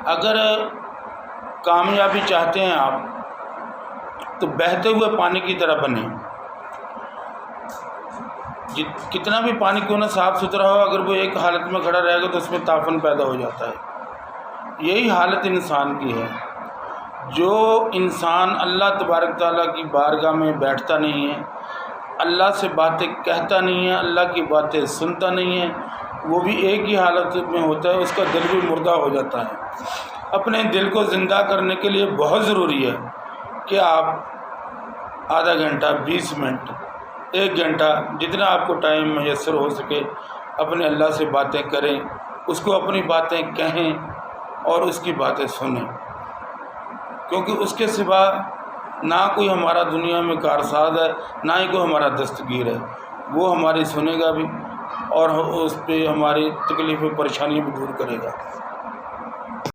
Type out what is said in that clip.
اگر کامیابی چاہتے ہیں آپ تو بہتے ہوئے پانی کی طرح بنیں. کتنا بھی پانی کیوں نہ صاف ستھرا ہو، اگر وہ ایک حالت میں کھڑا رہے گا تو اس میں تعفن پیدا ہو جاتا ہے. یہی حالت انسان کی ہے. جو انسان اللہ تبارک تعالیٰ کی بارگاہ میں بیٹھتا نہیں ہے، اللہ سے باتیں کہتا نہیں ہے، اللہ کی باتیں سنتا نہیں ہے، وہ بھی ایک ہی حالت میں ہوتا ہے، اس کا دل بھی مردہ ہو جاتا ہے. اپنے دل کو زندہ کرنے کے لیے بہت ضروری ہے کہ آپ آدھا گھنٹہ، 20 منٹ، 1 گھنٹہ، جتنا آپ کو ٹائم میسر ہو سکے اپنے اللہ سے باتیں کریں، اس کو اپنی باتیں کہیں اور اس کی باتیں سنیں. کیونکہ اس کے سوا نہ کوئی ہمارا دنیا میں کارساز ہے، نہ ہی کوئی ہمارا دستگیر ہے. وہ ہماری سنے گا بھی اور اس پہ ہماری تکلیفیں پریشانیاں بھی دور کرے گا.